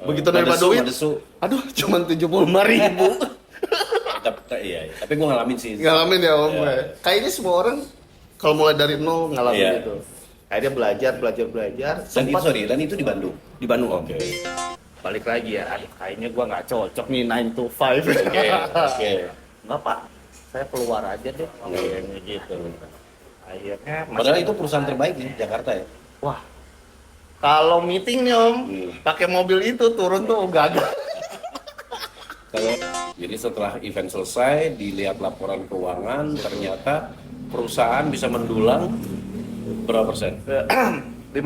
Begitu nerima duit, aduh cuman 75.000. Tapi gue ngalamin sih. Ngalamin ya Om. Iya. Kayaknya semua orang kalau mulai dari nol ngalamin Iya. itu. Akhirnya belajar. Dan itu di Bandung. Di Bandung Om. Oke. Balik lagi ya, aduh kayaknya gua nggak cocok nih 9 to 5. Oke. Nggak Pak, saya keluar aja deh. Kayaknya gitu. Akhirnya Padahal itu perusahaan terbaik di Jakarta ya. wah, kalau meeting nih Om, pakai mobil itu turun tuh gagal. Jadi setelah event selesai, dilihat laporan keuangan, ternyata perusahaan bisa mendulang berapa persen? 52%.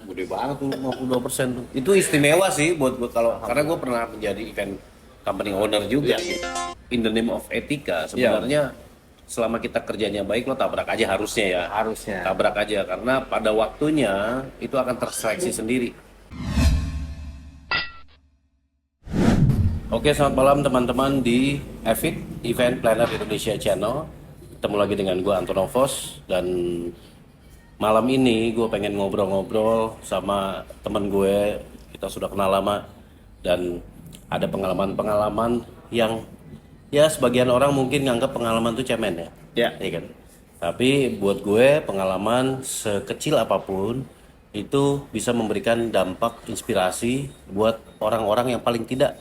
Gede banget tuh 52% tuh. Itu istimewa sih buat gue karena gue pernah menjadi event company owner juga. In the name of etika sebenarnya selama kita kerjanya baik lo tabrak aja harusnya ya. Harusnya. Tabrak aja karena pada waktunya itu akan terseleksi sendiri. Oke, selamat malam teman-teman di EVIT, Event Planner Indonesia Channel. Ketemu lagi dengan gue Antonovos dan malam ini gue pengen ngobrol-ngobrol sama temen gue. Kita sudah kenal lama dan ada pengalaman-pengalaman yang ya sebagian orang mungkin nganggap pengalaman tuh cemen ya. Ya. Iya kan? Tapi buat gue pengalaman sekecil apapun itu bisa memberikan dampak inspirasi buat orang-orang yang paling tidak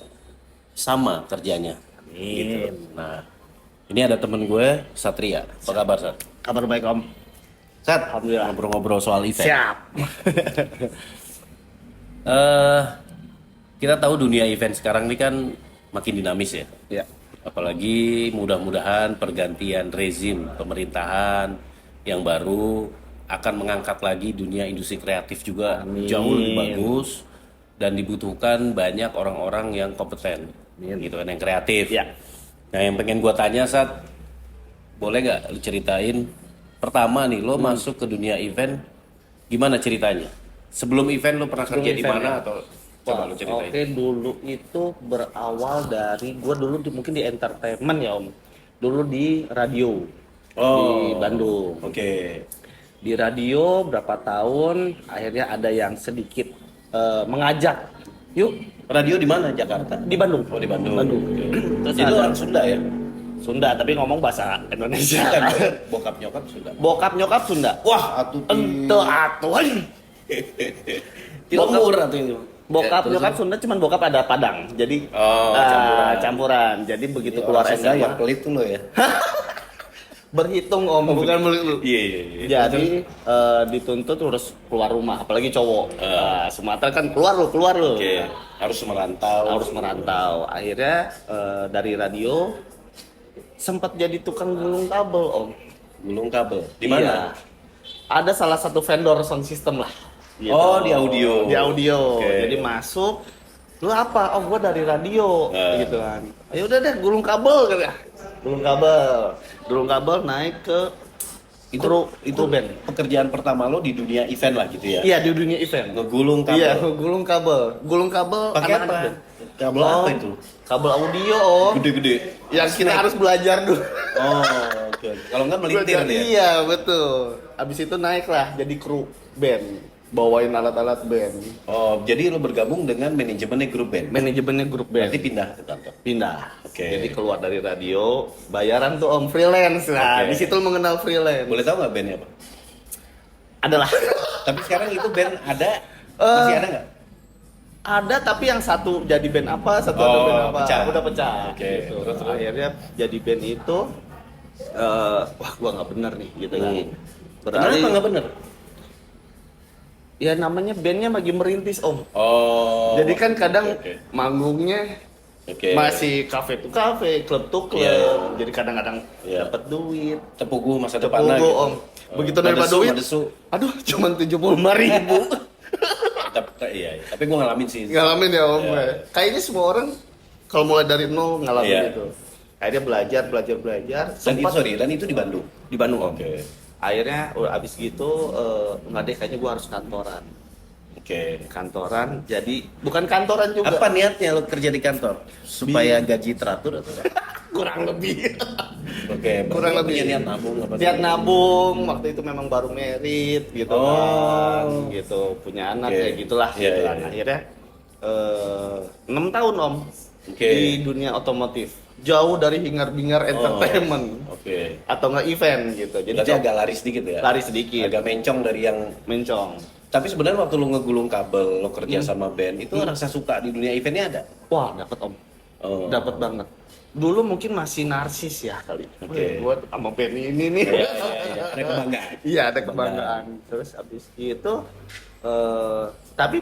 sama kerjanya. Gitu. Nah, ini ada temen gue, Satria. Apa kabar, Sat? Kabar baik Om. Sat, Alhamdulillah. ngobrol-ngobrol soal event. Siap. Kita tahu dunia event sekarang ini kan makin dinamis ya. Ya. Apalagi mudah-mudahan pergantian rezim pemerintahan yang baru akan mengangkat lagi dunia industri kreatif juga jauh lebih bagus dan dibutuhkan banyak orang-orang yang kompeten, gitu kan, yang kreatif. Ya. Nah, yang pengen gua tanya, Sat, boleh nggak lu ceritain pertama nih lo masuk ke dunia event gimana ceritanya? Sebelum event lo pernah kerja di mana atau coba lu ceritain? Oke, dulu itu berawal dari gua dulu mungkin di entertainment ya Om. Dulu di radio di Bandung. Oke. Di radio berapa tahun, akhirnya ada yang sedikit mengajak, yuk Radio di mana? Jakarta? di Bandung. Oh, di Bandung. Bandung. Terus Jadi ada orang Sunda ya? Sunda, tapi ngomong bahasa Indonesia. Kan bokap nyokap Sunda. Bokap nyokap Sunda. Wah, atuh Ente atuan. Timur atau ini. Bokap Ya, nyokap Sunda, cuman bokap ada Padang. Jadi campuran. Jadi begitu keluar Sunda SMA yang pelit tuh lo ya. berhitung Om, bukan milik lu. Iya. Jadi dituntut harus keluar rumah, apalagi cowok. Sumatera kan keluar lu. Oke. Harus merantau. Harus merantau. Akhirnya dari radio sempat jadi tukang gulung kabel Om. Gulung kabel. Di mana? Iya. Ada salah satu vendor sound system lah. Gitu. Oh, di audio. Di audio. Oke. Jadi masuk, lu apa? Oh, gua dari radio, gitu kan. Ayo udah deh, gulung kabel gitu ya. Gulung kabel naik ke Itu band. pekerjaan pertama lo di dunia event lah gitu ya. Iya, di dunia event. Ngegulung kabel. Iya, gulung kabel. Gulung kabel Pakai anak-anak apa? band. Kabel Oh, apa itu? Kabel audio, Om. Gede-gede. Yang kita harus belajar dulu. Oh, oke. Kalau nggak melintir dia. Iya, betul. Abis itu naiklah jadi kru band. Bawain alat-alat band. Oh, jadi lo bergabung dengan manajemennya grup band. Manajemennya grup band. Berarti pindah ke kantor. Pindah. Oke. Jadi keluar dari radio, bayaran tuh Om freelance. Nah, Oke. di situ mengenal freelance. Boleh tahu nggak bandnya apa? Adalah. Tapi sekarang itu band ada, masih ada nggak? Ada tapi yang satu jadi band apa, satu ada band apa. pecah. Udah pecah. Oke, Gitu. terus. Akhirnya jadi band itu wah gua nggak bener nih gitu kan. Kenapa nggak bener? Ya namanya bandnya lagi merintis Om. Oh. Jadi kan kadang Oke. manggungnya masih kafe to kafe, klub to klub. Iya. Jadi kadang-kadang Iya. dapat duit. Tepugu masa depan Tepung gitu. Om. Begitu nerima duit, aduh cuman 75.000. Iya. Tapi gue ngalamin sih. Ngalamin ya Om. Iya. Kayaknya semua orang kalau mulai dari nol ngalamin Iya. itu. Akhirnya belajar. Dan itu di Bandung. Di Bandung Om. Oke. Akhirnya udah abis gitu nggak deh kayaknya gua harus kantoran. Oke. Kantoran jadi bukan kantoran juga. Apa niatnya lo kerja di kantor? Supaya gaji teratur atau apa? kurang lebih. Oke, Kurang berarti lebih. punya niat nabung apa sih? Niat nabung, waktu itu memang baru merit gitu kan, Oh. gitu punya anak Oke. kayak gitulah. Iya, gitu iya, kan. iya. Akhirnya 6 tahun om Oke. di dunia otomotif, jauh dari hingar-bingar entertainment Oke. atau nggak event gitu. Jadi Berarti agak lari sedikit ya? lari sedikit, Agak mencong dari yang... mencong. Tapi sebenarnya waktu lu ngegulung kabel, lo kerja sama band, itu rasa suka di dunia eventnya ada? Wah dapat om, Oh. dapat banget. Dulu mungkin masih narsis ya kali. Oke. Gue sama band ini nih. Iya, iya, iya. Ada kebanggaan. Iya ada kebanggaan. Terus abis itu, tapi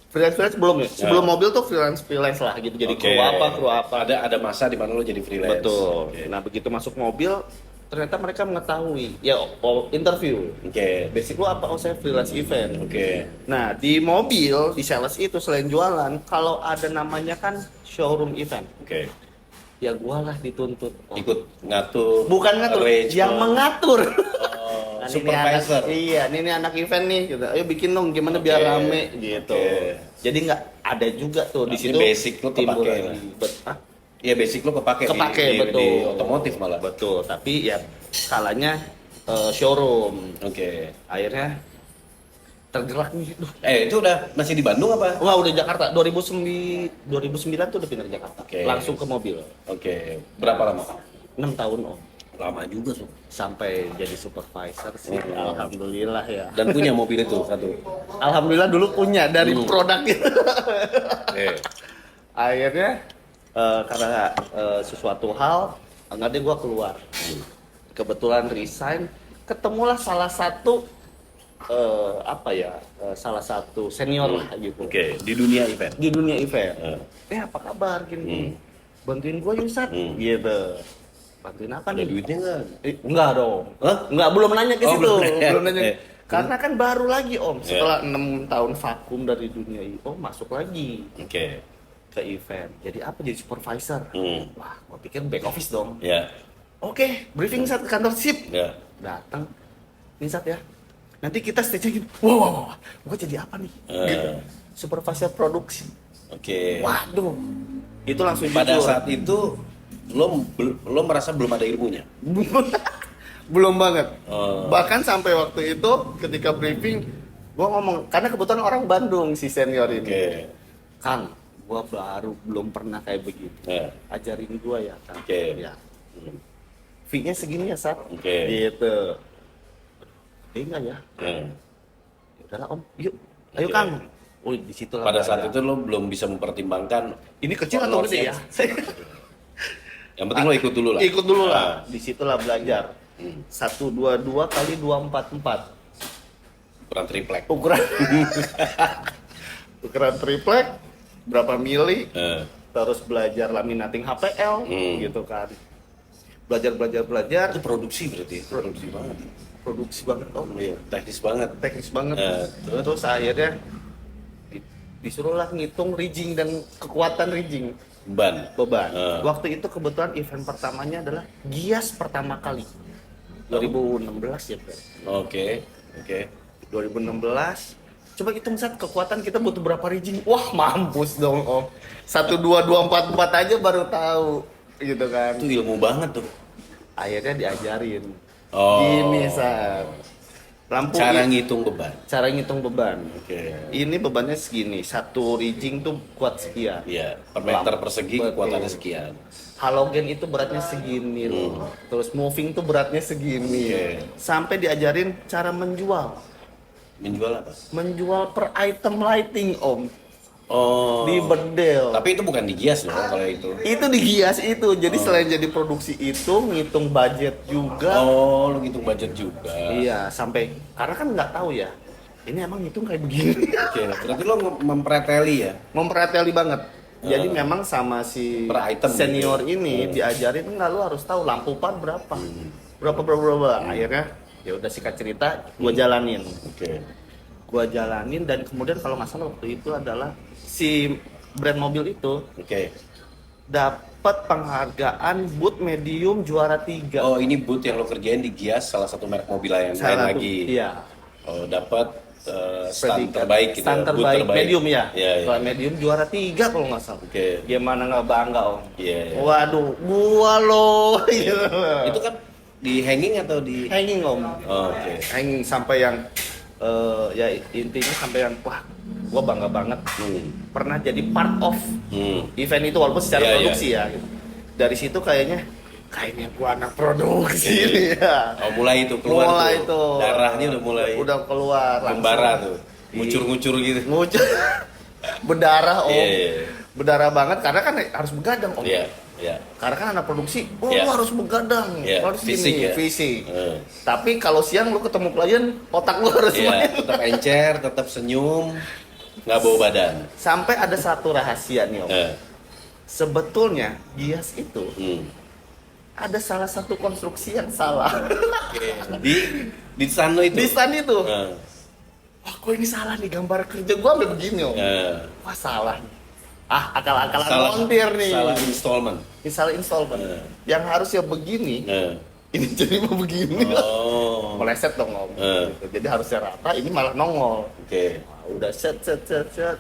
freelance belum ya. Sebelum mobil tuh freelance lah gitu. Jadi Oke. kru apa. Ada masa di mana lo jadi freelance. Betul. Oke. Nah begitu masuk mobil, ternyata mereka mengetahui. Ya interview. Oke. Basic lu apa? Oh saya freelance event. Oke. Nah di mobil, di sales itu selain jualan, kalau ada namanya kan showroom event. Oke. Ya gua lah dituntut. Oh. Ikut ngatur. Bukan ngatur, arrange, yang mengatur. Oh, Nah, supervisor. Ini anak event nih gitu. Ayo bikin dong gimana biar Oke. rame gitu. Oke. Jadi nggak ada juga tuh di Berarti situ basic lu timbul kepake lagi. Hah? Iya, basic lo kepake, Kepake, di betul. otomotif malah. Betul, tapi ya skalanya showroom. Oke. Akhirnya tergerak nih. Duh. Itu udah masih di Bandung apa? Wah, udah Jakarta. 2009 tuh udah pindah ke Jakarta. Oke. Langsung ke mobil. Oke. Berapa lama? 6 tahun om. Lama juga tuh. Sampai jadi supervisor sih. Oh. Alhamdulillah ya. Dan punya mobil itu satu. Alhamdulillah dulu punya dari produk itu. Oke. Akhirnya karena sesuatu hal nggak deh gua keluar. Kebetulan resign, ketemulah salah satu salah satu senior lah gitu. Oke, di dunia event. Di dunia event. Apa kabar gini? Bantuin gua yuk Sat. Gitu. Bantuin apa Ada nih? duitnya nggak? Enggak dong. Hah? Enggak, belum nanya ke Oh, situ. belum nanya. Belum nanya. Eh. Karena kan baru lagi Om, setelah 6 tahun vakum dari dunia IO masuk lagi Oke. ke event. Jadi apa? Jadi supervisor. Wah, gua pikir back office dong. Ya. Oke, briefing Sat ke kantor sip. Ya. Datang. Nih Sat ya. Nanti kita stage-nya gitu. Wow, gua jadi apa nih? Gitu. Supervisor produksi. Oke. Waduh. Itu langsung Pada jujur. saat itu lo merasa belum ada ilmunya. Belum banget. Oh. Bahkan sampai waktu itu ketika briefing gua ngomong karena kebetulan orang Bandung si senior ini. Oke. Kang, gua belum pernah kayak begitu. Ya. Ajarin gua ya, Kang. Oke. Ya. Fee-nya segini ya, Sat. Oke. Gitu. Gede enggak ya? Ya. Ya udahlah, Om. Yuk. Ayo, Oke. Kang. Oh, di situ lah. Pada saat belajar. itu lo belum bisa mempertimbangkan. Ini kecil atau gede ya? Yang penting lo ikut dulu lah. Ikut dulu Ah. lah. Di situlah belajar. 122 kali 244. Ukuran triplek. Ukuran ukuran triplek berapa mili, terus belajar laminating HPL gitu kan, belajar Itu produksi berarti. Produksi banget. produksi banget om, Iya, teknis banget. teknis banget. Terus? Terus akhirnya disuruhlah ngitung rigging dan kekuatan rigging Ban. beban. Waktu itu kebetulan event pertamanya adalah Gias pertama kali 2016 ya Bro. Oke. 2016. Coba hitung Sat, kekuatan kita butuh berapa rigging? Wah mampus dong om. 1, 2, 2, 4, 4 aja baru tahu gitu kan. Itu ilmu banget tuh. Akhirnya diajarin. Oh. Gini Sat. Lampu Cara ngitung beban. cara ngitung beban. Oke. Ini bebannya segini, satu rigging tuh kuat sekian. Iya, per meter persegi Betul. kekuatannya sekian. Halogen itu beratnya segini loh. Terus moving tuh beratnya segini. Oke. Sampai diajarin cara menjual. Menjual apa? Menjual per item lighting om. Oh. Di bedel. Tapi itu bukan digias loh kalau itu. Itu digias itu. Jadi selain jadi produksi itu ngitung budget juga. Oh, lu ngitung budget juga. Iya, sampai karena kan nggak tahu ya. Ini emang ngitung kayak begini. Oke, berarti lo mempreteli ya? Memperhatikan banget. Jadi memang sama si Per item senior gitu. ini diajarin enggak lu harus tahu lampu pan berapa. Berapa. Akhirnya ya udah singkat cerita gua jalanin. Oke. Gua jalanin dan kemudian kalau nggak salah waktu itu adalah si brand mobil itu Oke. dapat penghargaan boot medium juara 3. Oh, ini boot yang lo kerjain di Gias, salah satu merek mobil lain Salah satu- lagi. Iya. Oh, dapat stand terbaik gitu. Stand ya, booth terbaik medium ya. Iya, iya. Kalau medium juara 3 kalau nggak salah. Oke. Gimana nggak bangga om? Iya, iya. Waduh, gua loh. Gitu. Itu kan di hanging atau di Hanging om. Oh, oke. Hanging sampai yang ya intinya sampai yang wah, gua bangga banget pernah jadi part of event itu walaupun secara Iya, produksi ya. Gitu. Dari situ kayaknya gua anak produksi nih ya. Oh, mulai itu keluar Mulai tuh. tuh. Darahnya udah mulai Udah keluar langsung. membara tuh. Ngucur-ngucur gitu. Ngucur. Berdarah om. Iya, iya. Berdarah banget karena kan harus begadang om. Iya, iya. Karena kan anak produksi, Iya. lu harus begadang, Iya, harus fisik gini, ya. fisik. Eh. Tapi kalau siang lu ketemu klien, otak lu harus Iya, main. tetap encer, tetap senyum, nggak bawa badan. Sampai ada satu rahasia nih om. Eh. Sebetulnya Gias itu Hmm. ada salah satu konstruksi yang salah. Di sana itu. Di stand itu. Eh. Wah, kok ini salah nih gambar kerja gua ambil begini om. Eh. Wah salah nih. Ah, akal-akalan Salah- montir nih. Salah installment. Ini salah installment. Yang harusnya begini, Eh. ini jadi mau begini. Oh. Meleset dong om. Gitu. Jadi harusnya rata, ini malah nongol. Oke. Wah, udah set,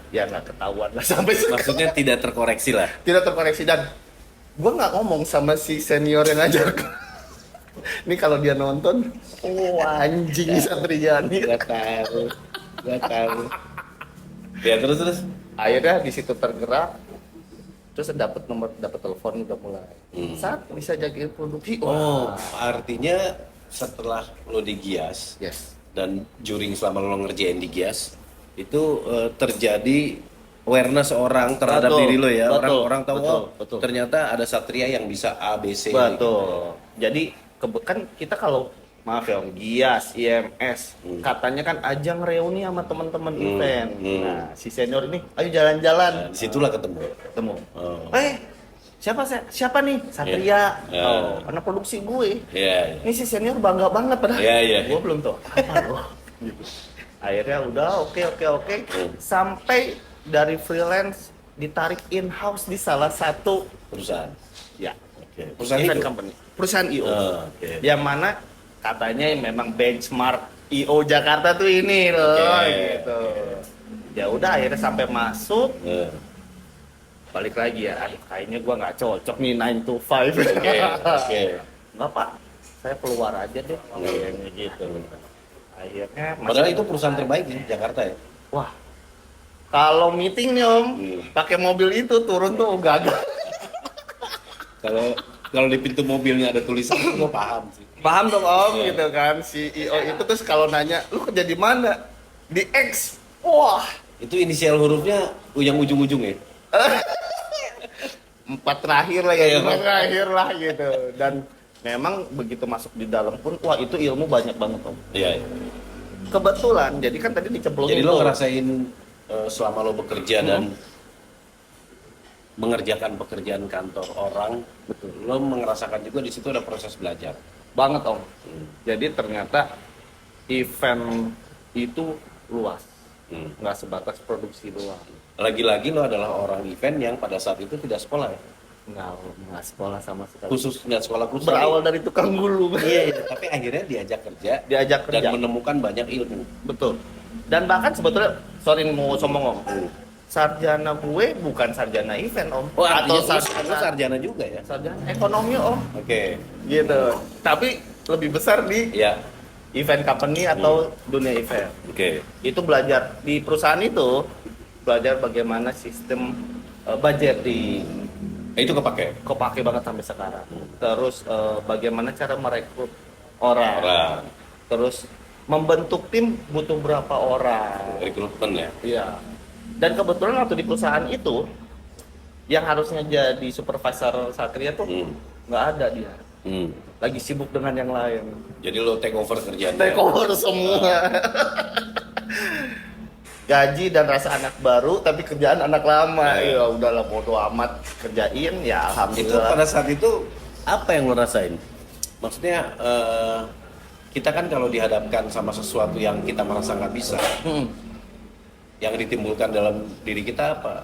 ya nggak ketahuan lah sampai sekarang. Maksudnya tidak terkoreksi lah. Tidak terkoreksi dan gua nggak ngomong sama si senior yang ngajar. Ini kalau dia nonton, oh anjing Satriani. Gak tahu. Ya terus. Akhirnya di situ tergerak, terus dapat telepon udah mulai. Saat bisa jagain produksi. Oh, Wah. artinya setelah lo di Gias Yes. dan juring selama lo ngerjain di Gias itu terjadi awareness orang terhadap Betul, diri lo ya. betul, Orang-orang tahu betul, oh betul. ternyata ada Satria yang bisa A B C. Betul. Jadi kan kita kalau maaf ya Om, Gias, IMS, katanya kan ajang reuni sama teman-teman event. Nah, si senior ini, ayo jalan-jalan. Nah, disitulah ketemu. Ketemu. Oh. Siapa nih? Satria. Iya. Oh, anak produksi gue. Iya. Ini si senior bangga banget padahal. Iya, iya. Gue belum tahu apa loh. Gitu. Akhirnya udah oke. Sampai dari freelance ditarik in-house di salah satu Perusahaan. ya Oke. Perusahaan event itu. company. Perusahaan IO. Oh, oke. Yang mana katanya memang benchmark IO Jakarta tuh ini loh Oke. gitu. Ya udah akhirnya sampai masuk Eh. balik lagi ya. Aduh, kayaknya gua nggak cocok nih 9 to 5. Oke. Nggak Pak, saya keluar aja deh. Kayaknya gitu. Akhirnya Padahal itu perusahaan terbaik di Jakarta ya. wah. Kalau meeting nih Om, Hmm. pakai mobil itu turun tuh gagal. Kalau di pintu mobilnya ada tulisan, gue paham sih. Paham dong Om Iya. gitu kan. CEO itu terus kalau nanya, "Lu kerja di mana?" Di X. Wah, Itu inisial hurufnya yang ujung-ujung ya. 4 terakhir lah ya, Iya. 5 terakhir lah gitu. Dan memang begitu masuk di dalam pun, wah itu ilmu banyak banget Om. Iya. Kebetulan, jadi kan tadi dicemplungin Jadi lo tuh. ngerasain selama lo bekerja dan mengerjakan pekerjaan kantor orang, betul. Lo merasakan juga di situ ada proses belajar. Banget Om. Jadi ternyata event itu luas. Nggak sebatas produksi doang. Lagi-lagi lo adalah orang event yang pada saat itu tidak sekolah ya. Nggak sekolah sama sekali. Khusus nggak sekolah khusus. Berawal dari tukang gulung. Iya, tapi akhirnya diajak kerja Diajak kerja. dan menemukan banyak ilmu. Betul. Dan bahkan sebetulnya, sorry mau sombong Om, sarjana gue bukan sarjana event Om. Oh, artinya atau lo sarjana juga ya. sarjana ekonomi Om. Oke. Gitu. Tapi lebih besar di Iya. event company atau dunia event. Oke. Itu belajar di perusahaan itu, belajar bagaimana sistem budgeting. Itu kepake. Kepake banget sampai sekarang. Terus bagaimana cara merekrut orang. Terus membentuk tim butuh berapa orang. Rekrutmen ya. Iya. Dan kebetulan waktu di perusahaan itu yang harusnya jadi supervisor Satria tuh nggak ada dia. Lagi sibuk dengan yang lain. Jadi lo take over kerjaan. Take over semua. Gaji dan rasa anak baru tapi kerjaan anak lama. Ya udahlah bodo amat, kerjain ya Itu alhamdulillah. pada saat itu apa yang lo rasain? Maksudnya kita kan kalau dihadapkan sama sesuatu yang kita merasa nggak bisa, yang ditimbulkan dalam diri kita apa?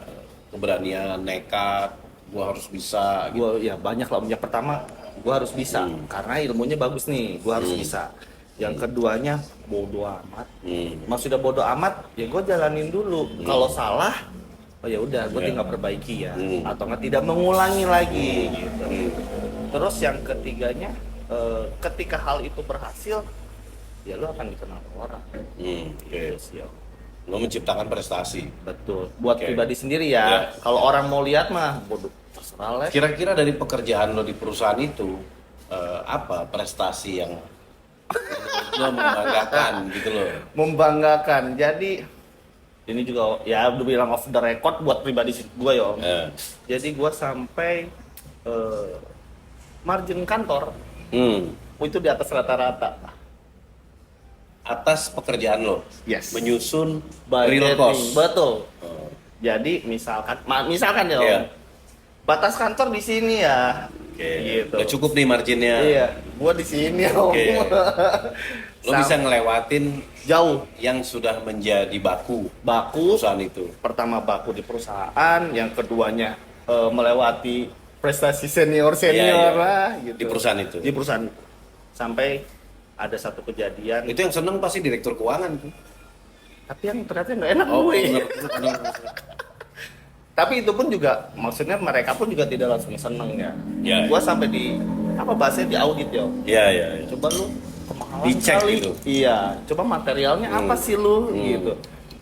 Keberanian, nekat, gua harus bisa. Gitu. Gua ya banyak lah. Yang pertama gua harus bisa karena ilmunya bagus nih, gua harus bisa. Yang keduanya bodo amat. Hmm. Maksudnya bodo amat, ya gue jalanin dulu. Kalau salah, oh ya udah, gue Ya. tinggal perbaiki ya, Hmm. atau nggak tidak mengulangi lagi gitu. Terus yang ketiganya, ketika hal itu berhasil, ya lo akan dikenal orang. Oke. Gitu sih, Om. Lo menciptakan prestasi. Betul. Buat Oke. pribadi sendiri Ya. ya. Kalau orang mau lihat mah, bodoh terserah lah. Kira-kira dari pekerjaan lo di perusahaan itu, apa prestasi yang menurut lo membanggakan gitu loh? Membanggakan. Jadi ini juga ya udah bilang off the record buat pribadi gue ya, Om. Eh. Jadi gue sampai margin kantor itu di atas rata-rata. Atas pekerjaan lo, Yes. menyusun Budgeting. real cost. Betul. Oh. Jadi misalkan ya, Om, Iya. batas kantor di sini ya. Oke. Gitu. Udah cukup nih marginnya. Iya, gua di sini, Om. Oke. Lo bisa Sam- ngelewatin jauh yang sudah menjadi baku baku. perusahaan itu. Pertama baku di perusahaan, yang keduanya melewati prestasi senior Iya, iya. lah gitu. Di perusahaan itu. Di perusahaan sampai ada satu kejadian, Itu yang seneng pasti direktur keuangan tuh. tapi yang ternyata nggak enak Oh, gue. bener. Tapi itu pun juga, maksudnya mereka pun juga tidak langsung seneng ya. Ya. Gua sampai di apa bahasanya di audit ya. Iya, iya, iya. Coba lu kemahalan Dicek kali. gitu. Iya, coba materialnya apa sih lu gitu.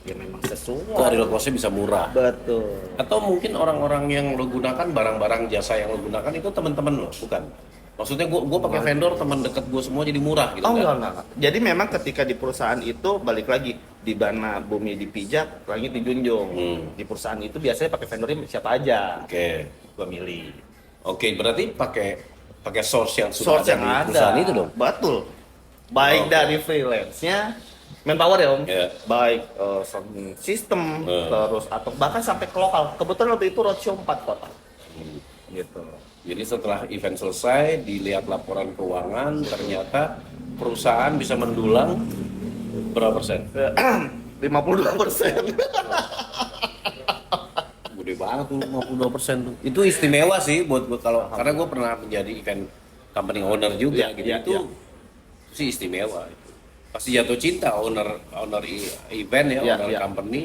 Ya memang Kok sesuai. real cost-nya bisa murah. Betul. Atau mungkin orang-orang yang lo gunakan, barang-barang jasa yang lo gunakan itu teman-teman lo, bukan? Maksudnya gue pakai vendor, teman dekat gue semua jadi murah gitu Oh kan? enggak. Jadi memang ketika di perusahaan itu balik lagi di mana bumi dipijak, langit dijunjung. Di perusahaan itu biasanya pakai vendornya siapa aja. Oke. Gua milih. Oke, berarti pakai source yang sudah Source ada yang di ada. perusahaan itu dong. Betul. Baik Oke. dari freelance-nya, manpower ya Om. Iya. Baik sistem, terus atau bahkan sampai ke lokal. Kebetulan waktu itu roadshow 4 kota. Gitu. Jadi setelah event selesai, dilihat laporan keuangan, ternyata perusahaan bisa mendulang berapa persen? 52%. Gede banget tuh, 52% tuh. Itu istimewa sih buat gue kalau karena gue pernah menjadi event company owner juga Iya, gitu. iya, Itu iya. sih istimewa. Pasti jatuh cinta owner event ya, Iya, owner iya. company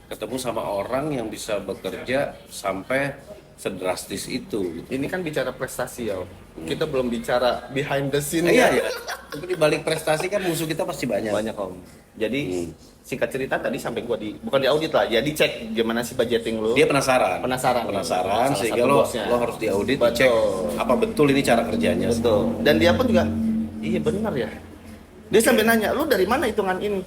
ketemu sama orang yang bisa bekerja sampai sedrastis itu gitu. Ini kan bicara prestasi ya Om. Kita belum bicara behind the scene Iya, iya. Tapi di balik prestasi kan musuh kita pasti banyak. Banyak Om. Jadi singkat cerita tadi sampai gua bukan di audit lah, jadi cek gimana sih budgeting lu. Dia penasaran. Penasaran. Penasaran Salah sehingga satu lo bosnya. harus diaudit, Betul. dicek apa betul ini cara kerjanya. Betul. Dan dia pun juga, iya benar ya. Dia sampai nanya, lu dari mana hitungan ini?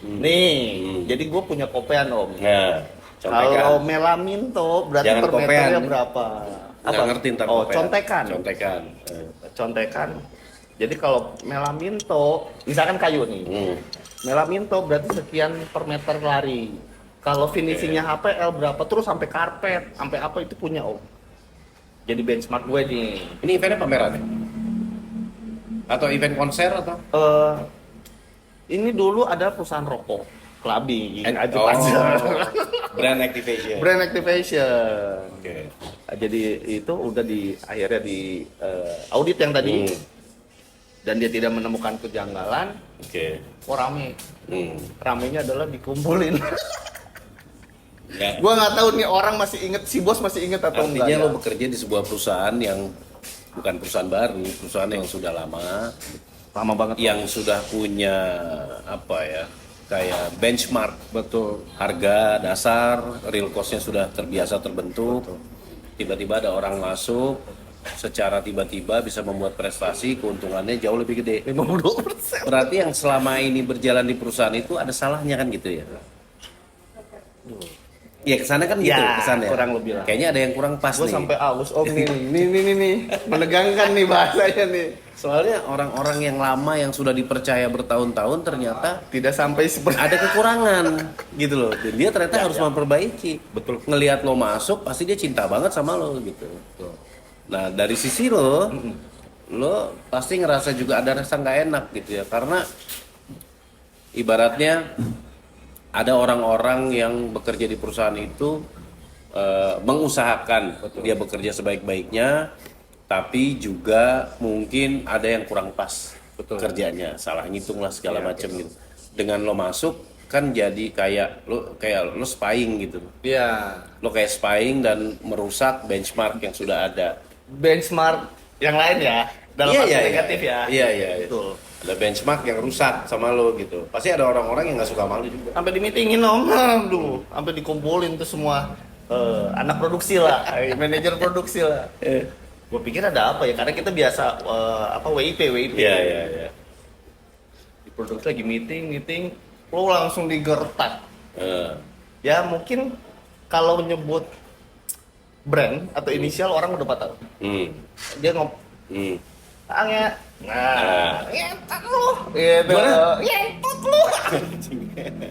Nih, jadi gue punya kopean Om. Nah, Kalau contekan. melaminto berarti Jangan per meternya kopean. berapa? Nggak ngerti ntar Oh, kopean. contekan. Contekan. Contekan. Jadi kalau melaminto, misalkan kayu nih. Melaminto berarti sekian per meter lari. Kalau finishingnya HPL berapa terus sampai karpet, sampai apa itu punya Om. Jadi benchmark gue nih. Ini eventnya pameran ya? Atau event konser atau? Ini dulu ada perusahaan rokok, clubbing, aja Oh, aja. brand activation. Brand activation. Oke. Jadi itu udah akhirnya di audit yang tadi. Dan dia tidak menemukan kejanggalan. Oke. Oh rame. Hmm. Ramenya adalah dikumpulin. Ya. Gua nggak tahu nih orang masih inget, si bos masih inget atau enggak. Artinya ya. lo bekerja di sebuah perusahaan yang bukan perusahaan baru, perusahaan yang sudah lama, Lama banget. yang sudah punya apa ya, kayak benchmark, Betul. harga dasar, real cost-nya sudah terbiasa terbentuk. Tiba-tiba ada orang masuk, secara tiba-tiba bisa membuat prestasi, keuntungannya jauh lebih gede. 52%. Berarti yang selama ini berjalan di perusahaan itu ada salahnya kan gitu ya? Ya kesana kan gitu, Ya, kesannya. kurang lebih lah. Kayaknya ada yang kurang pas Gue nih. sampai aus Om nih. Menegangkan nih bahasanya nih. Soalnya orang-orang yang lama yang sudah dipercaya bertahun-tahun ternyata Tidak sampai seperti ada kekurangan gitu loh. Dan dia ternyata harus memperbaiki. Betul. Ngelihat lo masuk pasti dia cinta banget sama lo gitu. Nah, dari sisi lo pasti ngerasa juga ada rasa nggak enak gitu ya. Karena ibaratnya ada orang-orang yang bekerja di perusahaan itu mengusahakan dia bekerja sebaik-baiknya, tapi juga mungkin ada yang kurang pas Betul. kerjanya, salah ngitung lah segala Iya, macam gitu. Dengan lo masuk kan jadi kayak lo spying gitu. Iya. Lo kayak spying dan merusak benchmark yang sudah ada. Benchmark yang lain ya, dalam arti negatif ya. Iya. Betul. Ada benchmark yang rusak sama lo gitu. Pasti ada orang-orang yang nggak suka sama lo juga. Sampai di meetingin om, aduh, sampai dikumpulin tuh semua anak produksi lah, manajer produksi lah. Gue pikir ada apa ya, karena kita biasa WIP. Iya. Di produksi lagi meeting, lo langsung digertak. Eh, Ya mungkin kalau nyebut brand atau inisial orang udah tahu. hmm, Dia ngomong, hmm. Angnya, ngentot lu, gitu. Gimana? Ngentot lu.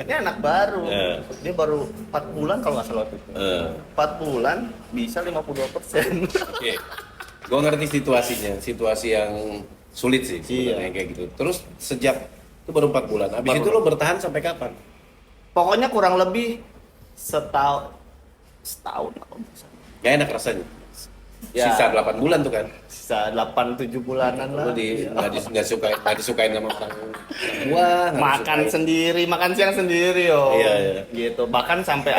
Ini anak baru, Eh. dia baru 4 bulan kalau nggak salah waktu itu. 4 bulan bisa 52%. Oke, gue ngerti situasinya, situasi yang sulit sih sebenarnya Iya. kayak gitu. Terus sejak itu baru 4 bulan, habis Baru. itu lo bertahan sampai kapan? Pokoknya kurang lebih setahun kalau bisa. Gak enak rasanya. Ya. Sisa 8 bulan tuh kan. Sisa 8-7 bulanan lah. Lo nggak disukain sama orang tua, nggak Makan disukain. sendiri, makan siang sendiri yo. Iya. Gitu. Bahkan sampai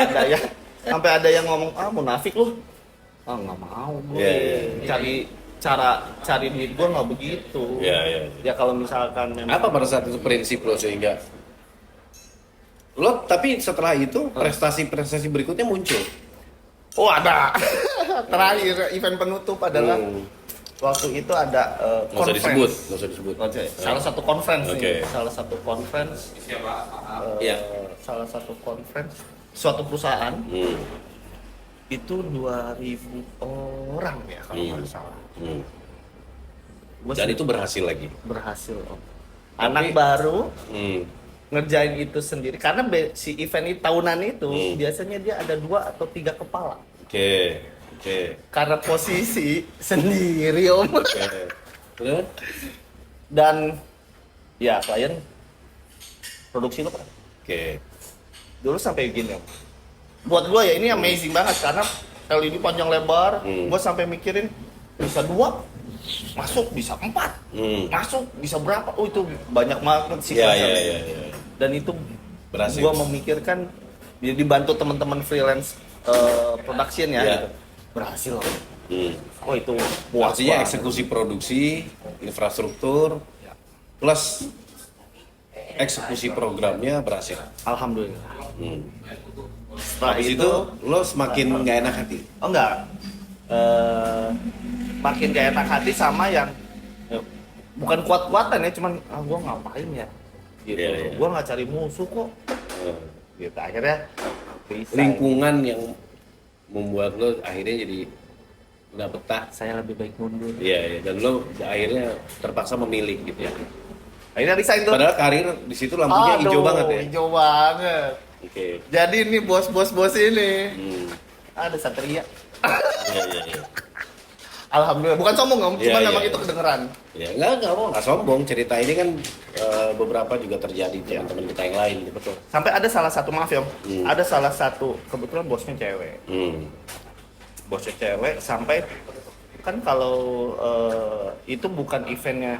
ada yang ngomong, munafik lu. Nggak mau gue. Iya. Cari duit gue nggak begitu. Iya. Ya kalau misalkan memang Apa pada saat itu prinsip lo sehingga lo, tapi setelah itu prestasi berikutnya muncul. Oh ada. Terakhir event penutup adalah waktu itu ada Nggak usah disebut, nggak usah disebut. Oke, salah satu conference Oke. nih. Salah satu conference. Iya. Salah satu conference suatu perusahaan Hmm. itu 2.000 orang ya kalau nggak salah. Hmm. Gua Dan sih itu berhasil lagi. berhasil Om. Tapi- Anak baru Hmm. ngerjain itu sendiri karena si event itu tahunan itu biasanya dia ada 2 atau 3 kepala. Oke. Karena posisi sendiri Om. Terus? Dan ya klien produksi lo kan Oke. dulu sampai gini Om. Buat gue ya ini amazing banget karena LED panjang lebar, gue sampai mikirin bisa 2 masuk, bisa 4 masuk, bisa berapa, oh itu banyak banget sih. Iya. Dan itu Berhasil. gue memikirkan dia dibantu teman-teman freelance production ya Iya. gitu. Berhasil. Hmm. Oh itu puas Artinya banget. eksekusi produksi, infrastruktur, plus eksekusi programnya berhasil. Alhamdulillah. Hmm. Setelah Habis itu lo semakin nggak enak hati. oh enggak. Makin gak enak hati sama yang bukan kuat-kuatan ya, cuman gua ngapain ya gitu. Iya. Gua nggak cari musuh kok gitu. Akhirnya resign. Lingkungan yang membuat lo akhirnya jadi nggak betah. Saya lebih baik mundur. Iya. Dan lo akhirnya terpaksa memilih gitu ya. Akhirnya resign tuh. Padahal karir di situ lampunya hijau banget ya. Hijau banget. Oke. Jadi ini bos ini Hmm. ada Satria. Iya. Alhamdulillah, bukan sombong Om, Iya, cuma iya, memang iya. itu kedengeran. Ya nggak sombong. Cerita ini kan beberapa juga terjadi di teman-teman kita yang lain. Betul. Sampai ada salah satu, maaf ya Om, ada salah satu, kebetulan bosnya cewek. Bosnya cewek sampai kan kalau itu bukan eventnya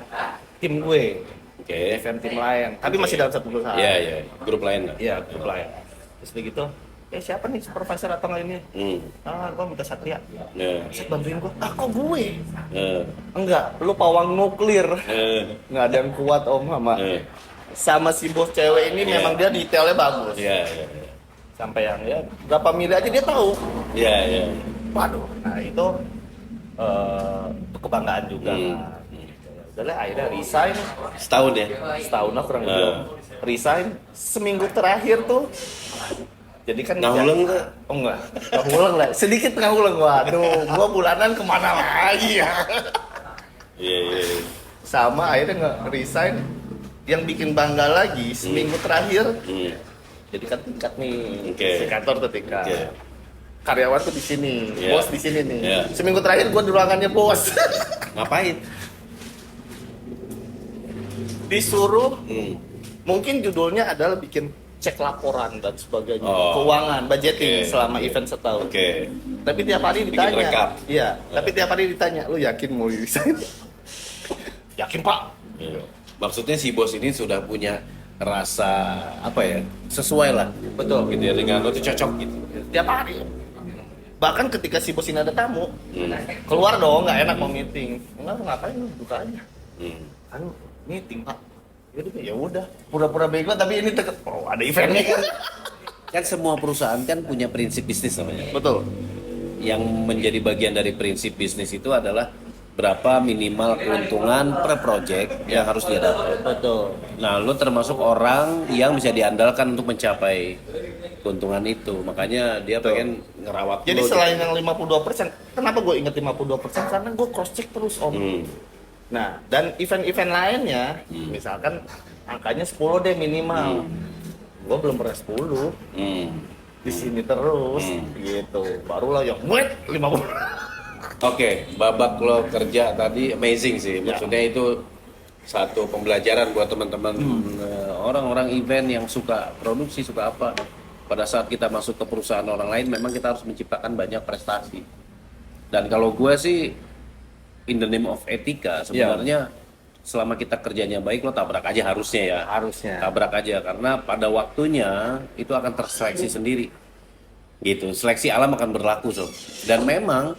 tim gue, Oke. event tim lain, tapi masih dalam satu perusahaan. Iya. Grup lain lah. Iya, grup lain. Terus begitu, siapa nih supervisor atau nggak ini? Gue minta Satria. Ya. Saya bantuin gue. Kok gue? Eh. Enggak, lu pawang nuklir. Eh. Nggak ada yang kuat Om sama si bos cewek ini. Iya. Memang dia detailnya bagus. Iya. Sampai yang ya berapa mili aja dia tahu. Iya. Waduh, nah itu kebanggaan juga. Udah lah, akhirnya resign. Setahun ya. Setahun lah kurang lebih. Om. Resign seminggu terakhir tuh. Jadi kan Ngahuleng nggak? Oh enggak, ngahuleng lah. Sedikit ngahuleng. Waduh, gua bulanan kemana lagi ya. Iya. Sama akhirnya nge-resign. Yang bikin bangga lagi seminggu terakhir. Jadi kan tingkat nih, Oke. si kantor tuh tingkat. Oke. Karyawan tuh di sini, Iya. bos di sini nih. Iya. Seminggu terakhir gua di ruangannya bos. Ngapain? Disuruh, mungkin judulnya adalah bikin cek laporan dan sebagainya, Oh. keuangan, budgeting Oke. selama event setahun. Oke. Tapi tiap hari Bikin ditanya, rekap. iya. Tapi tiap hari ditanya, lu yakin mau resign? Yakin Pak. Iya. Maksudnya si bos ini sudah punya rasa apa ya? Sesuai lah. Betul. Gitu ya, dengan lo tuh cocok gitu. Tiap hari. Bahkan ketika si bos ini ada tamu, keluar dong, nggak enak mau meeting. Enggak, ngapain lu buka aja. Kan meeting pak. Ya udah, pura-pura bego tapi ini deket. Oh ada eventnya kan. Kan semua perusahaan kan punya prinsip bisnis namanya. Betul. Yang menjadi bagian dari prinsip bisnis itu adalah berapa minimal keuntungan per project yang harus dia dapat. Betul. Nah, lo termasuk orang yang bisa diandalkan untuk mencapai keuntungan itu. Makanya dia pengen ngerawat Jadi lo. selain yang 52%, kenapa gue inget 52%? Karena gue cross check terus om. Nah, dan event-event lainnya, misalkan angkanya 10 deh minimal. Gue belum pernah 10. Di sini terus, gitu. Barulah yang wait 50. Oke, babak lo kerja tadi amazing sih. Maksudnya itu satu pembelajaran buat teman-teman orang-orang event yang suka produksi, suka apa. Pada saat kita masuk ke perusahaan orang lain, memang kita harus menciptakan banyak prestasi. Dan kalau gue sih, in the name of etika, sebenarnya selama kita kerjanya baik, lo tabrak aja harusnya ya. Harusnya. Tabrak aja, karena pada waktunya itu akan terseleksi sendiri. Gitu, seleksi alam akan berlaku sob. Dan memang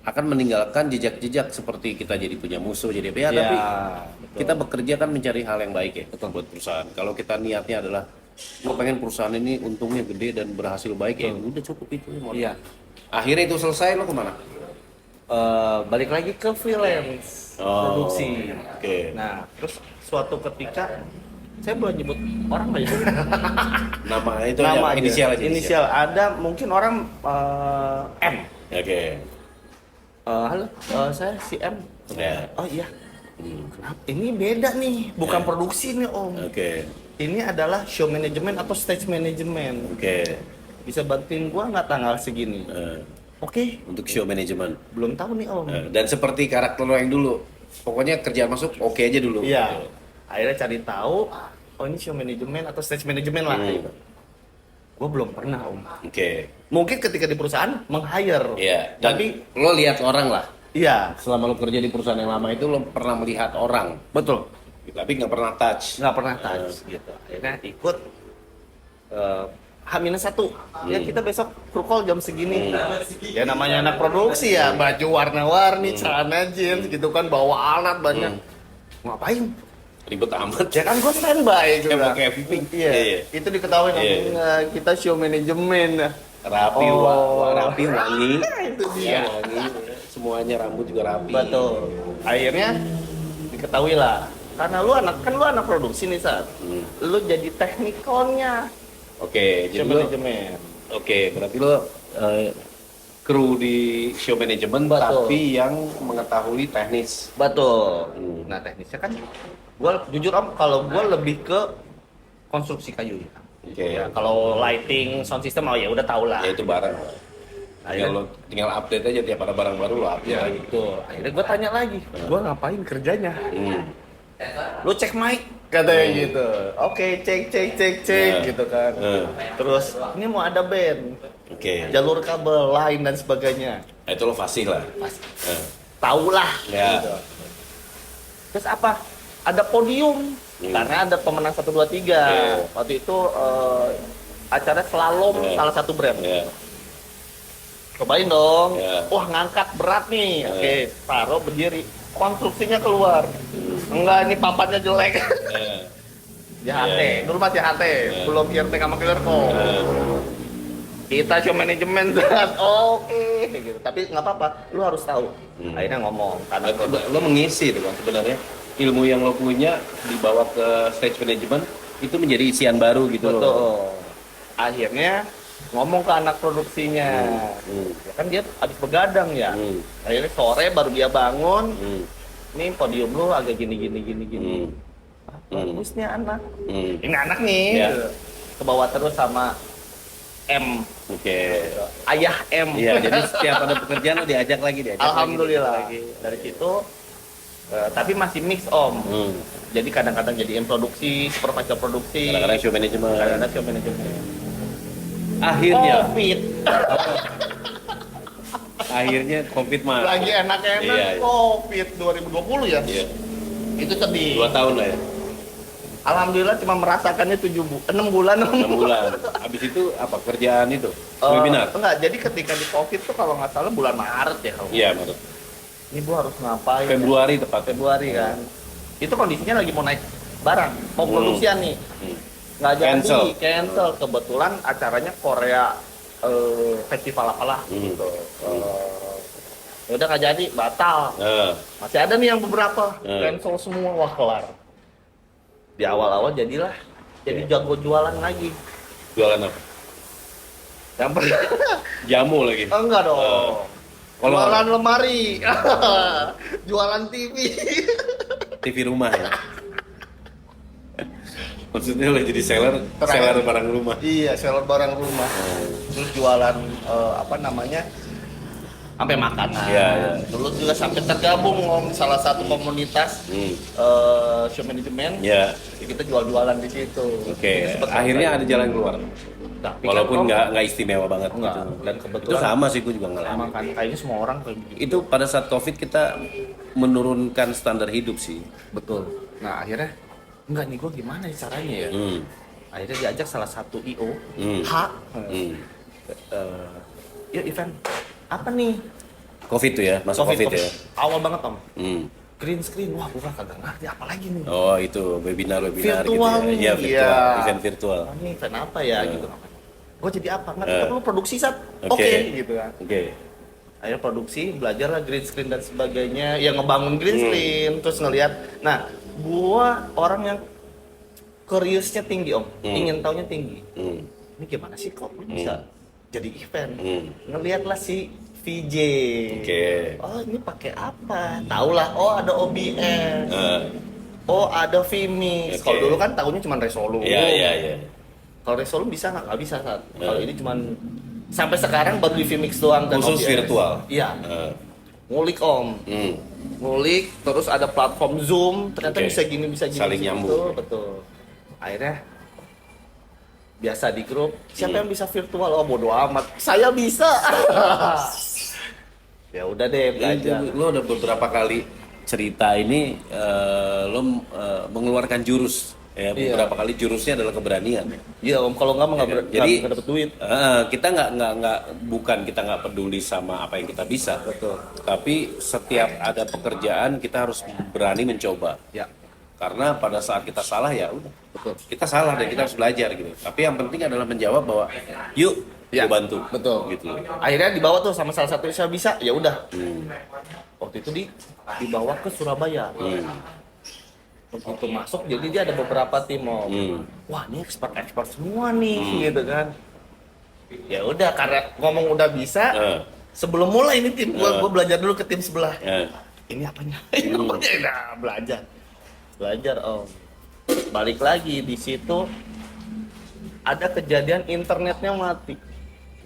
akan meninggalkan jejak-jejak seperti kita jadi punya musuh, jadi apa ya, tapi betul. kita bekerja kan mencari hal yang baik ya buat perusahaan. Kalau kita niatnya adalah gue pengen perusahaan ini untungnya gede dan berhasil baik, ya udah cukup itu. Iya. Akhirnya itu selesai, lo kemana? Balik lagi ke freelance produksi. Oke. Nah, terus suatu ketika saya boleh nyebut orang nggak ya? Nama itu Nama aja, aja. inisial aja. Inisial ada, mungkin orang M. Oke. Halo, saya si M. Ya. Oh iya. Kenapa? Ini beda nih, bukan produksi nih om. Oke. Ini adalah show management atau stage management. Oke. Bisa bantuin gua nggak tanggal segini? Oke. Untuk show management. Belum tahu nih om. Dan seperti karakter lo yang dulu, pokoknya kerjaan masuk oke aja dulu. Iya. Akhirnya cari tahu, oh ini show management atau stage management lah. Gitu. Gue belum pernah om. Oke. Mungkin ketika di perusahaan meng-hire. Iya. Dan Tapi lo lihat orang lah. iya. Selama lo kerja di perusahaan yang lama itu lo pernah melihat orang, Betul. tapi nggak pernah touch. Nggak pernah touch gitu. Akhirnya ikut H-1. Ya kita besok crew call jam segini. Ya namanya anak produksi ya, baju warna-warni, celana jeans gitu kan, bawa alat banyak. Ngapain? Ribet amat. Ya kan gue standby gitu Kayak kan. camping. Iya. Iya. Itu diketahui kita show manajemen. Rapi, rapi, wangi. Itu dia. Wangi. Semuanya rambut juga rapi. Betul. Akhirnya diketahui lah. Karena lu anak produksi nih saat. Lu jadi teknikonnya. Oke, jadi Show lo, manajemen. oke, berarti lo kru di show management, Betul. tapi yang mengetahui teknis. Betul. Nah teknisnya kan, gua jujur om, kalau gua lebih ke konstruksi kayu ya. Oke. Ya, kalau lighting, sound system, oh ya udah tau lah. Ya itu barang. Tinggal update aja tiap ada barang baru lo update Ya lagi. gitu. Akhirnya gua tanya lagi, gua ngapain kerjanya? Hmm. Lu cek mic katanya gitu. Oke, cek gitu kan. Terus ini mau ada band, Oke. jalur kabel, line dan sebagainya. Nah, itu lo fasih lah. Tahu lah. Ya. Gitu. Terus apa? Ada podium karena ada pemenang 1 2 3. Waktu itu acara slalom salah satu brand. Ya. Cobain dong. Ya. Wah, ngangkat berat nih. Oke, taruh berdiri. Konstruksinya keluar. Enggak, ini papannya jelek. JHT, dulu masih JHT, belum QRT sama QRCO. Kita show manajemen oke, gitu. Tapi nggak apa-apa, lu harus tahu. Akhirnya ngomong, karena Lo mengisi itu kan sebenarnya ilmu yang lo punya dibawa ke stage management itu menjadi isian baru gitu betul. loh. Akhirnya ngomong ke anak produksinya, ya kan dia habis begadang ya. Akhirnya sore baru dia bangun, nih podium lu agak gini. Bagus nih anak. Ini anak nih. Ya. Kebawa terus sama M. Oke. Ayah M. Iya, jadi setiap ada pekerjaan lo diajak lagi. Alhamdulillah. Dari situ, tapi masih mix om. Jadi kadang-kadang jadiin produksi, supervisor produksi. Kadang-kadang show management. Kadang-kadang show manajemen. Akhirnya COVID mah. Lagi enak-enak Iya. COVID 2020 ya. Iya. Itu sedih. 2 tahun lah ya. Alhamdulillah cuma merasakannya 6 bulan. 6 bulan. Habis itu apa kerjaan itu? Webinar? Enggak, jadi ketika di COVID tuh kalau nggak salah bulan Maret ya kalau. Iya, Maret. Ini gua harus ngapain? Februari tepat. Februari kan. Itu kondisinya lagi mau naik barang, mau produksian nih. Nggak jadi, cancel. Kebetulan acaranya Korea festival apalah gitu. Ya udah nggak jadi, batal. Masih ada nih yang beberapa cancel semua, wah kelar. Di awal-awal jadilah jadi jago jualan lagi. Jualan apa? Yang Jamu lagi. enggak dong. Kalau- Jualan lemari. Jualan TV. TV rumah ya. Maksudnya lo jadi seller barang rumah. Iya, seller barang rumah. Terus jualan apa namanya? Sampai makanan. Iya, iya. Dulu juga sampai tergabung Om, salah satu komunitas show management. Ya. Kita jual-jualan di situ. Oke. Jadi sempet Akhirnya sampai. ada jalan keluar. Tapi Walaupun kan, nggak istimewa banget enggak. gitu. Dan Itu kebetulan sama sih, gue juga emang ngalamin. kan kayaknya semua orang kayak gitu. Itu pada saat COVID kita menurunkan standar hidup sih. Betul. Nah akhirnya enggak nih gue gimana nih caranya ya? Akhirnya diajak salah satu IO, H. Yuk event apa nih? COVID tuh ya, masuk COVID ya. Awal banget Om. Hmm. Green screen, wah gue kagak ngerti apa lagi nih. Oh itu webinar Virtual gitu ya. nih, Iya virtual, iya. event virtual. Oh, ini event apa ya gitu. Gue jadi apa? Ngerti tapi lu produksi saat Oke. oke gitu kan. Oke. Akhirnya produksi, belajarlah green screen dan sebagainya. Yang ngebangun green screen, terus ngelihat. Nah, gua orang yang curious-nya tinggi Om, ingin taunya tinggi. Ini gimana sih kok lu bisa jadi event? Ngelihatlah si VJ. Oke. Oh ini pakai apa? Taulah. Oh ada OBS. Oh ada Vmix. Oke. Kalau dulu kan tahunya cuma Resolu. Iya. Kalau Resolu bisa nggak bisa saat. Kalau ini cuma sampai sekarang baru di Vmix doang dan Khusus OBS. virtual. Iya. Ngulik Om. Ngulik terus ada platform Zoom. Ternyata Oke. bisa gini bisa gini. Saling bisa nyambung. gitu. Betul. Akhirnya biasa di grup. Siapa yang bisa virtual? Oh bodo amat. Saya bisa. Ya udah deh belajar. Lo udah beberapa kali cerita ini lo mengeluarkan jurus ya, Iya. beberapa kali jurusnya adalah keberanian. Iya Om, kalau nggak Jadi nggak dapet duit. kita kita nggak peduli sama apa yang kita bisa. Betul. Tapi setiap ada pekerjaan kita harus berani mencoba. Ya. Karena pada saat kita salah ya udah. Betul. Kita salah dan kita harus belajar gitu. Tapi yang penting adalah menjawab bahwa yuk Ya, gua bantu. betul. Gitu. Akhirnya dibawa tuh sama salah satu saya bisa, ya udah. Waktu itu dibawa ke Surabaya. Begitu masuk, jadi dia ada beberapa tim Om. Wah ini expert semua nih, gitu kan. Ya udah, karena ngomong udah bisa. Sebelum mulai ini tim, gua belajar dulu ke tim sebelah. Ini apanya? Ini apanya? Nah, belajar Om. Balik lagi di situ ada kejadian internetnya mati.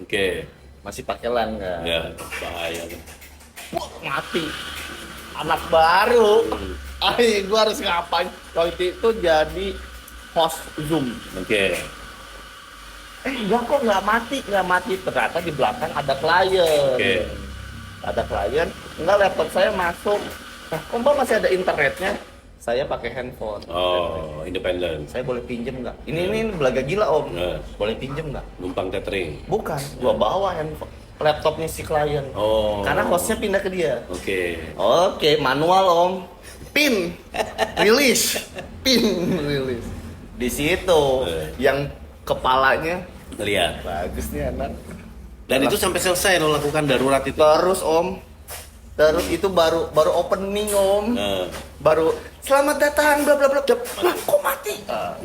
Oke. Masih pakai LAN kan? Ya, bahaya. Wah, mati. Anak baru. Gua harus ngapain? Waktu itu jadi host Zoom. Oke. Enggak kok nggak mati. Ternyata di belakang ada klien. Oke. Ada klien. Enggak, laptop saya masuk. Nah, kok Mbak masih ada internetnya? Saya pakai handphone. Oh, independen. Saya boleh pinjem nggak? Ini belaga gila Om. Nah. Boleh pinjem nggak? Numpang tethering. Bukan, gua bawa handphone laptopnya si klien. Oh. Karena hostnya pindah ke dia. Oke. Oke, manual Om. Pin, release, release. Di situ yang kepalanya Lihat. bagus nih anak. Dan itu sampai selesai lo lakukan darurat itu. Terus Om, terus itu baru opening Om. Baru selamat datang bla bla bla. Lah, kok mati?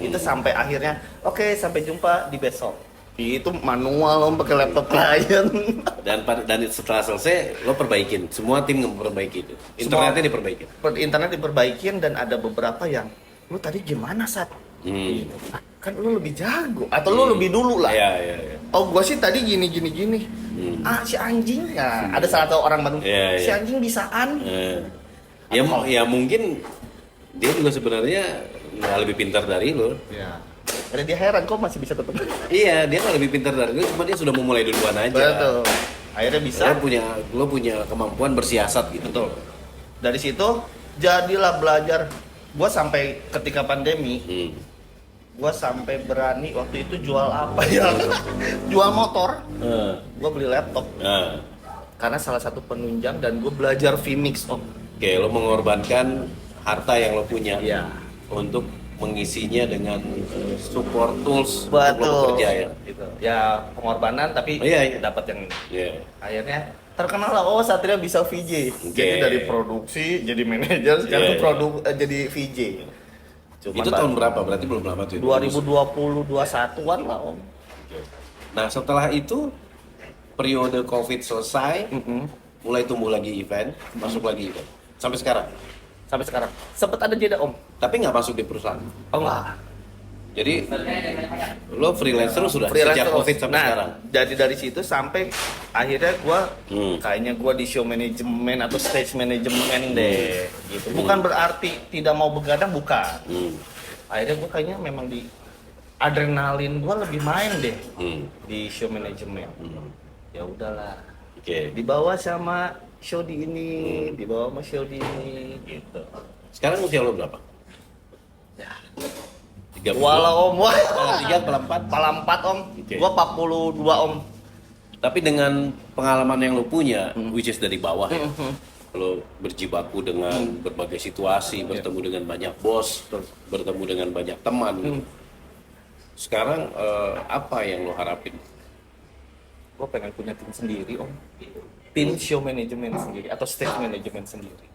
Itu sampai akhirnya oke, sampai jumpa di besok. Itu manual Om pakai laptop klien. Dan setelah selesai lo perbaikin. Semua tim memperbaiki itu. Internetnya diperbaikin. Internet diperbaikin dan ada beberapa yang lu tadi gimana Sat? Ah, kan lu lebih jago atau lu lebih dulu lah. Iya. Oh gua sih tadi gini. Si anjing ya. Ada salah satu orang Bandung. Iya, Si iya. anjing bisaan. Ya mungkin dia juga sebenarnya nggak lebih pintar dari lo. Ya. Karena dia heran kok masih bisa tetap. Iya, dia nggak lebih pintar dari lo, cuma dia sudah memulai duluan aja. Betul. Akhirnya bisa. Lo punya kemampuan bersiasat gitu. Betul. Dari situ jadilah belajar. Gua sampai ketika pandemi Gua sampai berani waktu itu jual apa ya? Jual motor. Gua beli laptop. Nah, Karena salah satu penunjang dan gue belajar VMix om. oke, lo mengorbankan harta yang lo punya Iya. untuk mengisinya dengan support tools untuk lo Betul. bekerja ya. Gitu. Ya pengorbanan tapi Iya. dapat yang ini. Iya. Akhirnya terkenal lah, oh Satria bisa VJ. Oke. Jadi dari produksi jadi manajer sekarang Iya. jadi VJ. Cuman Itu tahun berapa? Berarti belum lama tuh. 2020 21-an lah om. Nah, setelah itu periode Covid selesai, Mm-mm. mulai tumbuh lagi event, masuk lagi event. Sampai sekarang. Sampai sekarang. Sempet ada jeda om. Tapi nggak masuk di perusahaan. Oh enggak. Jadi lo freelance terus sudah Freelance sejak terus. Covid sampai Nah, sekarang. jadi dari situ sampai akhirnya gue Hmm. kayaknya gue di show manajemen atau stage manajemen deh gitu. Bukan berarti tidak mau begadang, bukan. Hmm. Akhirnya gue kayaknya memang di adrenalin gue lebih main deh Hmm. di show manajemen. Hmm. Ya udahlah, Oke. dibawa sama show di ini, dibawa sama show di ini gitu. Sekarang usia lo berapa? Ya. 30. Walau om, wah. 3 atau 4? Kepala 4 om, Oke. gue 42 om. Tapi dengan pengalaman yang lo punya, which is dari bawah ya, Mhm. lo berjibaku dengan berbagai situasi, bertemu dengan banyak bos, bertemu dengan banyak teman. gitu. Sekarang apa yang lo harapin? Gue pengen punya tim sendiri om, tim show management sendiri atau stage management sendiri.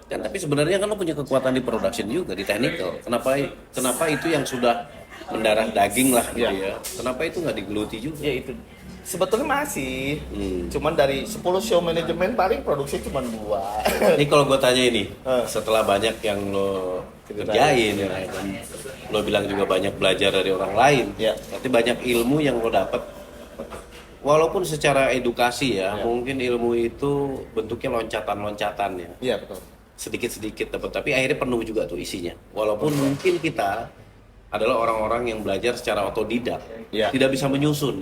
Dan tapi sebenarnya kan lo punya kekuatan di production juga, di technical. Kenapa itu yang sudah mendarah daging lah gitu Iya. ya? Kenapa itu nggak digeluti juga? Ya itu sebetulnya masih, Hmm. cuman dari 10 show management paling produksi cuma 2. Ini kalau gue tanya ini, Eh. setelah banyak yang lo kerjain ya, dan lo bilang juga banyak belajar dari orang lain, Ya. berarti banyak ilmu yang lo dapat. Walaupun secara edukasi ya, mungkin ilmu itu bentuknya loncatan-loncatan ya, Iya betul. sedikit-sedikit dapat, tapi akhirnya penuh juga tuh isinya. Walaupun mungkin kita adalah orang-orang yang belajar secara otodidak, Ya. tidak bisa menyusun.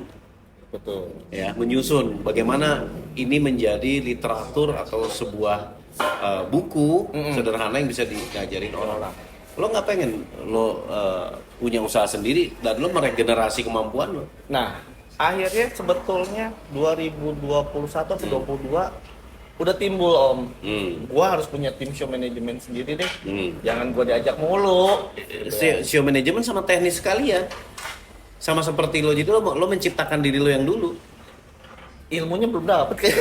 Betul. Ya, menyusun bagaimana ini menjadi literatur atau sebuah buku sederhana yang bisa diajarin orang. Lo nggak pengen lo punya usaha sendiri dan lo meregenerasi kemampuan lo? Nah, akhirnya sebetulnya 2021 atau 22 udah timbul om. Gua harus punya tim show management sendiri deh. Jangan gua diajak mulu. Show manajemen sama teknis sekalian, sama seperti lo, jadi lo menciptakan diri lo yang dulu. Ilmunya belum dapet kayak.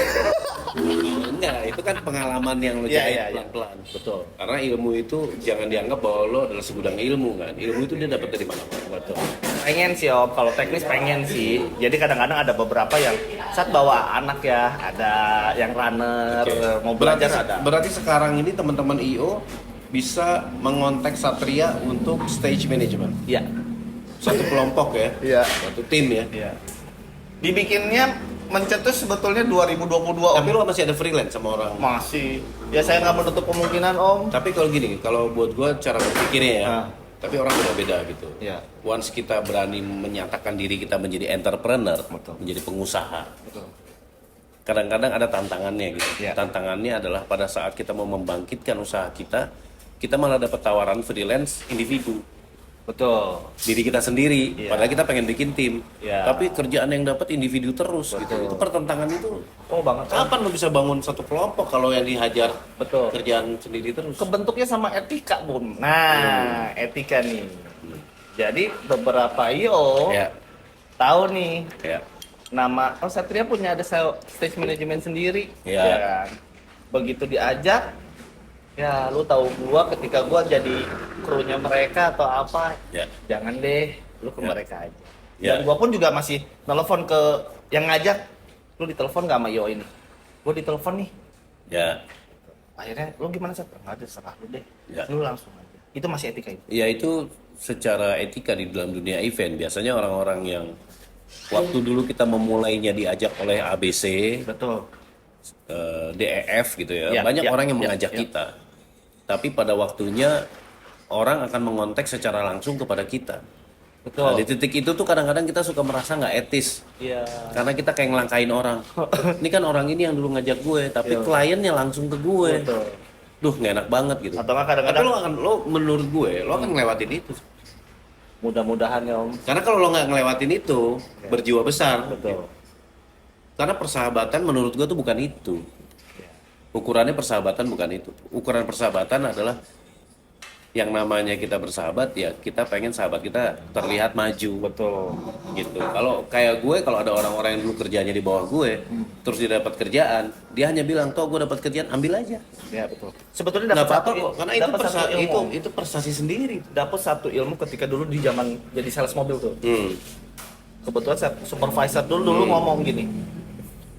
Enggak, itu kan pengalaman yang lo Iya, jahit iya, iya. pelan-pelan. Betul. Karena ilmu itu jangan dianggap bahwa lo adalah segudang ilmu kan. Ilmu itu dia dapat dari mana-mana. Betul. Pengen sih om, kalau teknis pengen sih. Jadi kadang-kadang ada beberapa yang saat bawa anak ya, ada yang runner, mau belajar ada. Berarti sekarang ini teman-teman IO bisa mengontak Satria untuk stage management. Iya. Satu kelompok ya. Iya. Satu tim ya. Iya. Dibikinnya mencetus sebetulnya 2022 om. Tapi lo masih ada freelance sama orang. Masih. Ya saya nggak menutup kemungkinan om. Tapi kalau gini, kalau buat gua cara berpikirnya ya. Ah. Tapi orang beda-beda gitu. Iya. Once kita berani menyatakan diri kita menjadi entrepreneur, Betul. menjadi pengusaha. Betul. Kadang-kadang ada tantangannya gitu. Iya. Tantangannya adalah pada saat kita mau membangkitkan usaha kita malah dapat tawaran freelance individu. Betul. Diri kita sendiri, Iya. padahal kita pengen bikin tim. Iya. Tapi kerjaan yang dapat individu terus gitu. Itu pertentangan itu. Oh banget. Om. Kapan lo bisa bangun satu kelompok kalau yang dihajar Betul. kerjaan sendiri terus? Kebentuknya sama etika bun. Nah, etika nih. Jadi beberapa IO Ya, tahu nih ya. nama Satria punya ada stage management sendiri. Iya. Ya kan? Begitu diajak, ya lu tahu gua ketika gua jadi krunya mereka atau apa, Ya. jangan deh, lu ke Ya. mereka aja. Ya. Dan gua pun juga masih telepon ke yang ngajak, lu ditelepon gak sama IO ini? Gua ditelepon nih. Ya. Akhirnya lu gimana sih? Nggak ada, serah lu deh. Ya. Lu langsung aja. Itu masih etika itu. Ya itu secara etika di dalam dunia event biasanya orang-orang yang waktu dulu kita memulainya diajak oleh ABC, Betul. DEF gitu ya, Ya, banyak ya, orang yang ya, mengajak ya. kita. Tapi pada waktunya orang akan mengontak secara langsung kepada kita. Nah, di titik itu tuh kadang-kadang kita suka merasa nggak etis. Iya. Karena kita kayak ngelangkain orang. Ini kan orang ini yang dulu ngajak gue, tapi Iya. kliennya langsung ke gue. Betul. Duh, nggak enak banget gitu. Atau nggak Tapi kadang-kadang lo menurut gue, lo akan ngelewatin itu. Mudah-mudahan ya Om. Karena kalau lo nggak ngelewatin itu, berjiwa besar. Betul. Karena persahabatan menurut gua tuh bukan itu. Ukurannya persahabatan bukan itu. Ukuran persahabatan adalah yang namanya kita bersahabat ya kita pengen sahabat kita terlihat maju. Betul. Gitu. Kalau kayak gue, kalau ada orang-orang yang dulu kerjanya di bawah gue, terus dia dapat kerjaan, dia hanya bilang, "Toh gue dapat kerjaan, ambil aja." Ya betul. Sebetulnya Nggak dapat apa-apa kok, karena itu dapat satu ilmu. itu prestasi sendiri. Dapat satu ilmu ketika dulu di zaman jadi sales mobil tuh. Hmm. Kebetulan supervisor dulu ngomong gini.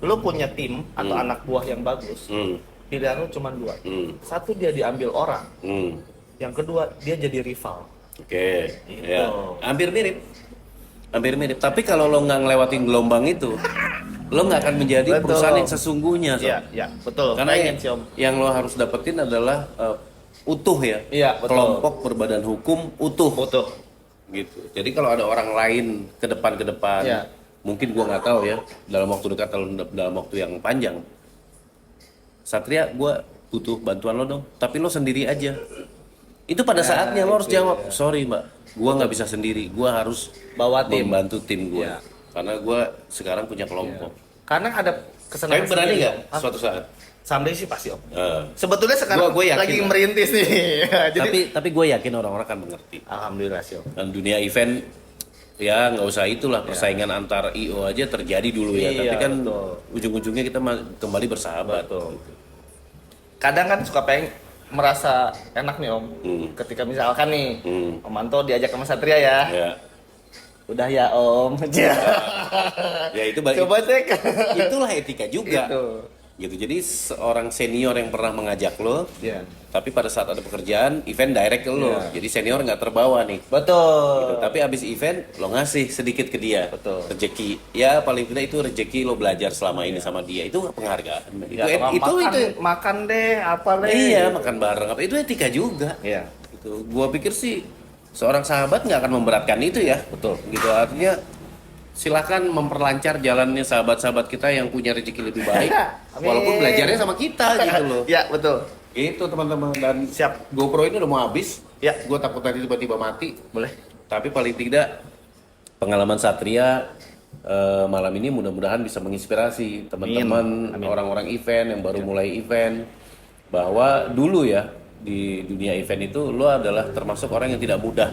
Lu punya tim atau anak buah yang bagus. Pilihan lu cuma dua. Satu dia diambil orang. Yang kedua dia jadi rival. Oke. Gitu. Ya. Hampir mirip. Tapi kalau lo nggak ngelewatin gelombang itu, lo nggak akan menjadi Betul. perusahaan yang sesungguhnya. Sob. Iya, betul. Karena Pengen sih, Om. yang lo harus dapetin adalah utuh ya. Iya, betul. Kelompok berbadan hukum utuh. Betul. Gitu. Jadi kalau ada orang lain ke depan, Iya. mungkin gua nggak tahu ya dalam waktu dekat atau dalam waktu yang panjang. Satria, gua butuh bantuan lo dong. Tapi lo sendiri aja. Itu pada saatnya lo harus itu jawab, sorry mbak, gua nggak bisa sendiri, gua harus Bawa tim. membantu tim gua. Iya. Karena gua sekarang punya kelompok. Karena ada kesenangan. Tapi berani sendiri, nggak Om. Hah? suatu saat? Someday sih pasti Om. Eh, Sebetulnya sekarang Gua yakin lagi lah. merintis nih. Jadi tapi gue yakin orang-orang akan mengerti. alhamdulillah sih Om. Dan dunia event ya nggak usah itulah persaingan antar IO aja terjadi dulu ya. Iya, Tapi kan betul. ujung-ujungnya kita kembali bersahabat. Betul. Kadang kan suka pengen merasa enak nih Om. Ketika misalkan nih Om Anto diajak sama Satria ya. Ya, Udah ya Om. ya itu balik. Coba cek. Itulah etika juga. Itu. Gitu. Jadi seorang senior yang pernah mengajak lo, Iya. tapi pada saat ada pekerjaan, event direct ke lo. Iya. Jadi senior nggak terbawa nih. Betul. Gitu. Tapi abis event lo ngasih sedikit ke dia. Betul. Rezeki. Ya paling tidak itu rezeki lo belajar selama ini sama dia. Itu penghargaan. Ya, makan deh, apa deh. Iya, makan bareng. Apa itu etika juga. Iya. Gitu. Gua pikir sih seorang sahabat nggak akan memberatkan itu ya. Betul. Gitu artinya silakan memperlancar jalannya sahabat-sahabat kita yang punya rezeki lebih baik. Amin. Walaupun belajarnya sama kita gitu loh. Ya, betul. Itu teman-teman, dan Siap. GoPro ini udah mau habis. Ya. Gue takut nanti tiba-tiba mati. Boleh. Tapi paling tidak pengalaman Satria malam ini mudah-mudahan bisa menginspirasi teman-teman Amin. orang-orang event yang baru mulai event, bahwa dulu ya di dunia event itu lo adalah termasuk orang yang tidak mudah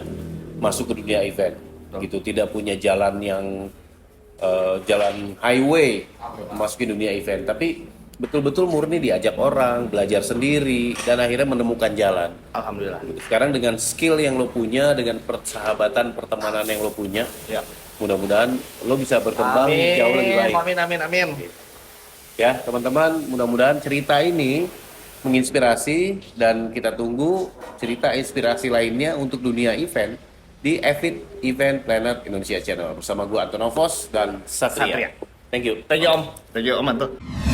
masuk ke dunia event. Gitu, tidak punya jalan yang jalan highway masukin dunia event, tapi betul-betul murni diajak orang, belajar sendiri, dan akhirnya menemukan jalan. Alhamdulillah. Sekarang dengan skill yang lo punya, dengan persahabatan, pertemanan yang lo punya, Ya. mudah-mudahan lo bisa berkembang jauh lebih baik. Amin. Ya, teman-teman, mudah-mudahan cerita ini menginspirasi, dan kita tunggu cerita inspirasi lainnya untuk dunia event di Evit Event Planner Indonesia Channel bersama gue Anton Novos dan Satria. Satria. Thank you. Thank you Om. Thank you Om Anto.